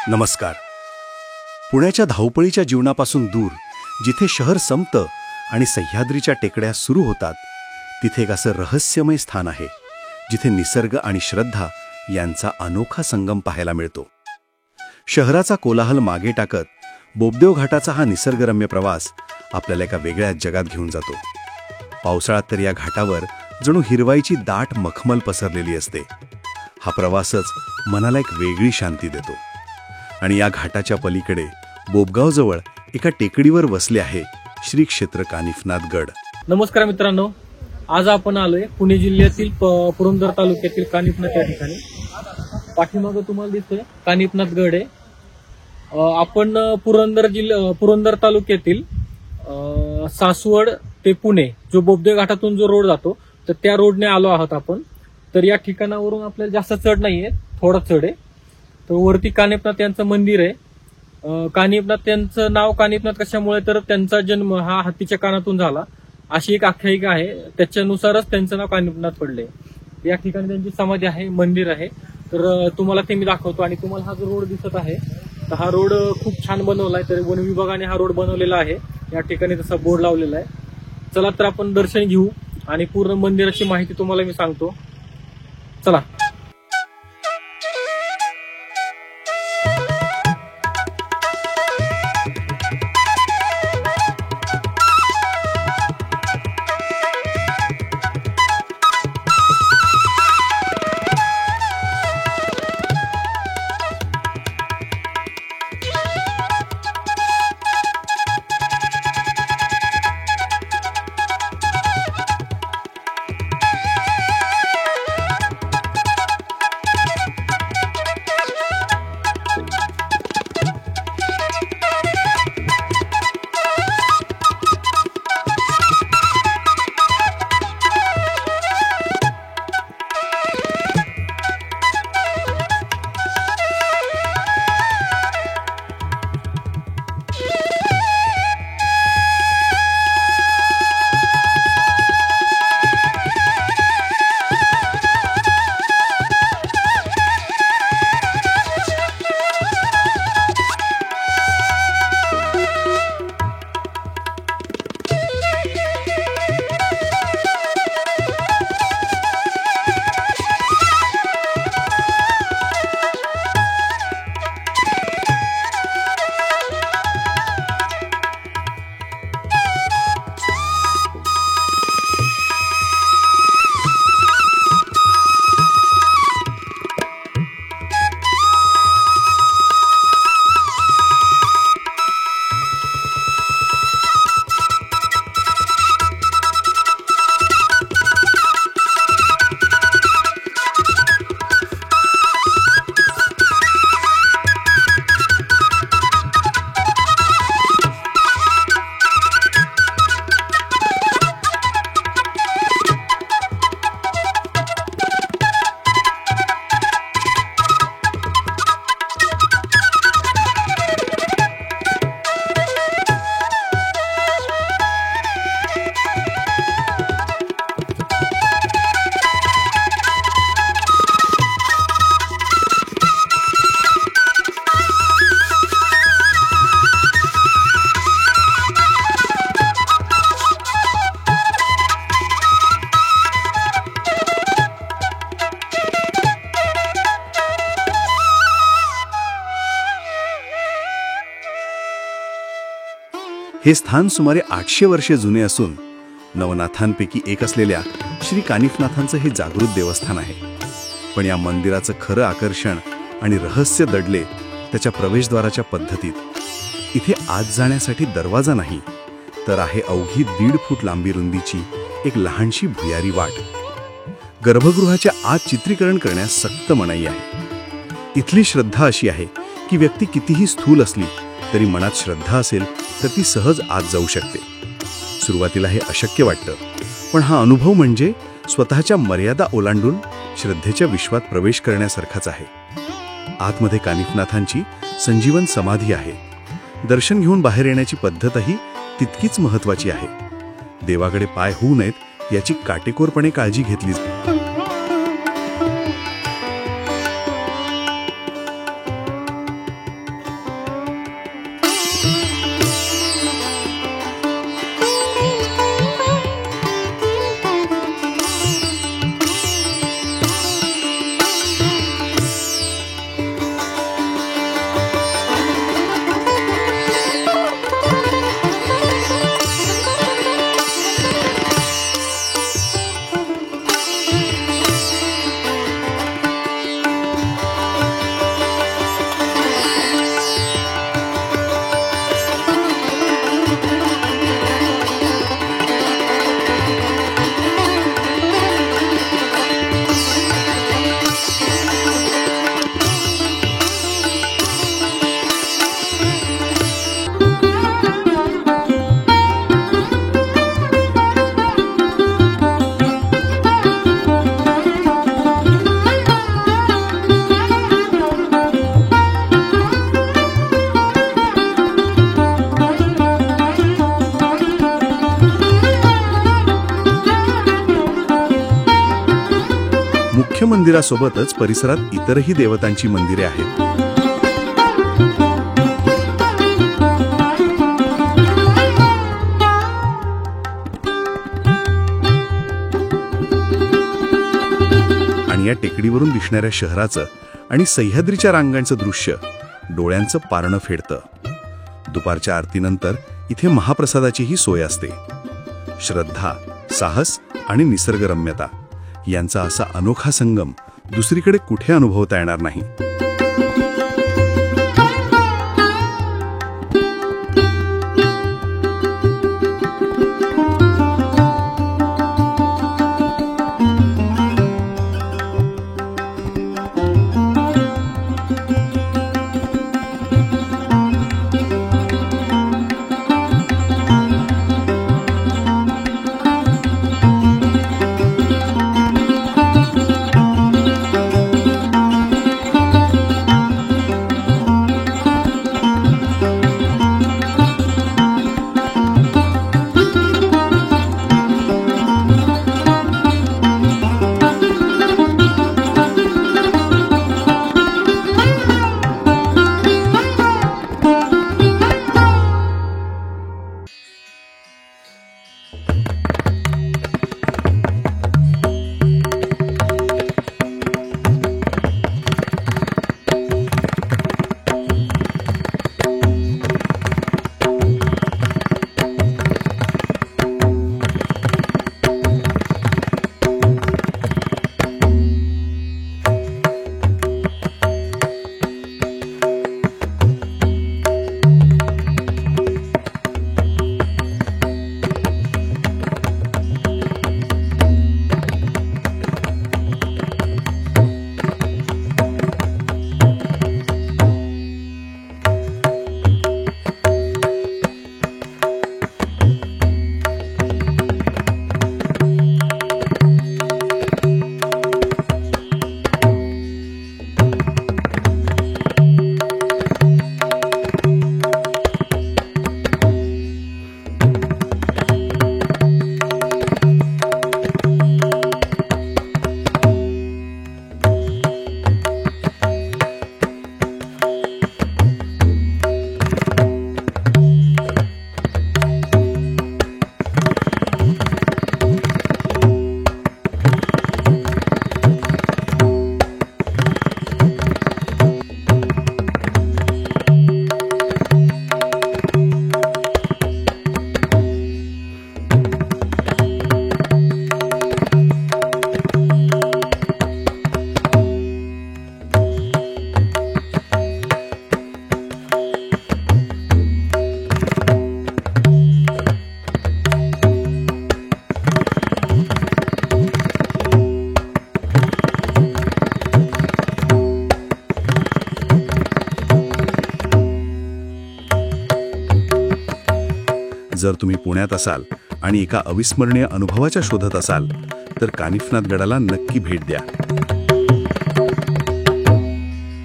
नमस्कार. पुण्याच्या धावपळीच्या जीवनापासून दूर, जिथे शहर संपतं आणि सह्याद्रीच्या टेकड्या सुरू होतात, तिथे एक असं रहस्यमय स्थान आहे जिथे निसर्ग आणि श्रद्धा यांचा अनोखा संगम पाहायला मिळतो. शहराचा कोलाहल मागे टाकत बोबदेव घाटाचा हा निसर्गरम्य प्रवास आपल्याला एका वेगळ्याच जगात घेऊन जातो. पावसाळ्यात तर या घाटावर जणू हिरवाईची दाट मखमल पसरलेली असते. हा प्रवासच मनाला एक वेगळी शांती देतो. आणि या घाटाच्या पलीकडे बोबगावजवळ एका टेकडीवर वसले आहे श्री क्षेत्र कानिफनाथ गड. नमस्कार मित्रांनो, आज आपण आलोय पुणे जिल्ह्यातील पुरंदर तालुक्यातील कानिफनाथ या ठिकाणी. पाठीमागं तुम्हाला दिसतोय कानिफनाथ गड आहे. आपण पुरंदर तालुक्यातील सासवड ते पुणे जो बोबदेव घाटातून जो रोड जातो, तर त्या रोडने आलो आहोत आपण. तर या ठिकाणावरून आपल्याला जास्त चढ नाहीये, थोडा चढ आहे. तर वरती कानिफनाथ यांचं मंदिर आहे. कानिफनाथ यांचं नाव कानिफनाथ कशामुळे, तर त्यांचा जन्म हा हत्तीच्या कानातून झाला अशी एक आख्यायिका आहे. त्याच्यानुसारच त्यांचं नाव कानिफनाथ पडले. या ठिकाणी त्यांची समाधी आहे, मंदिर आहे. तर तुम्हाला ते मी दाखवतो. आणि तुम्हाला हा जो रोड दिसत आहे, तर हा रोड खूप छान बनवला आहे. तर वन विभागाने हा रोड बनवलेला आहे. या ठिकाणी तसा बोर्ड लावलेला आहे. चला तर आपण दर्शन घेऊ आणि पूर्ण मंदिराची माहिती तुम्हाला मी सांगतो. चला. हे स्थान सुमारे 800 वर्षे जुने असून नवनाथांपैकी एक असलेल्या श्री कानिफनाथांचं हे जागृत देवस्थान आहे. पण या मंदिराचं खरं आकर्षण आणि रहस्य दडले त्याच्या प्रवेशद्वाराच्या पद्धतीत. इथे आत जाण्यासाठी दरवाजा नाही, तर आहे अवघी 1.5 फूट लांबी रुंदीची एक लहानशी भुयारी वाट. गर्भगृहाच्या आत चित्रीकरण करण्यास सक्त मनाई आहे. इथली श्रद्धा अशी आहे की व्यक्ती कितीही स्थूल असली तरी मनात श्रद्धा असेल तर ती सहज आत जाऊ शकते. सुरुवातीला हे अशक्य वाटतं, पण हा अनुभव म्हणजे स्वतःच्या मर्यादा ओलांडून श्रद्धेच्या विश्वात प्रवेश करण्यासारखाच आहे. आतमध्ये कानिफनाथांची संजीवन समाधी आहे. दर्शन घेऊन बाहेर येण्याची पद्धतही तितकीच महत्त्वाची आहे. देवाकडे पाय होऊ नयेत याची काटेकोरपणे काळजी घेतली जाते. मुख्य मंदिरासोबतच परिसरात इतरही देवतांची मंदिरे आहेत. आणि या टेकडीवरून दिसणाऱ्या शहराचं आणि सह्याद्रीच्या रांगांचं दृश्य डोळ्यांचं पारणं फेडतं. दुपारच्या आरतीनंतर इथे महाप्रसादाचीही सोय असते. श्रद्धा, साहस आणि निसर्गरम्यता यांचा असा अनोखा संगम दुसरीकडे कुठे अनुभवता येणार नाही. जर तुम्ही पुण्यात असाल आणि एका अविस्मरणीय अनुभवाच्या शोधात असाल तर कानिफनाथ गडाला नक्की भेट द्या.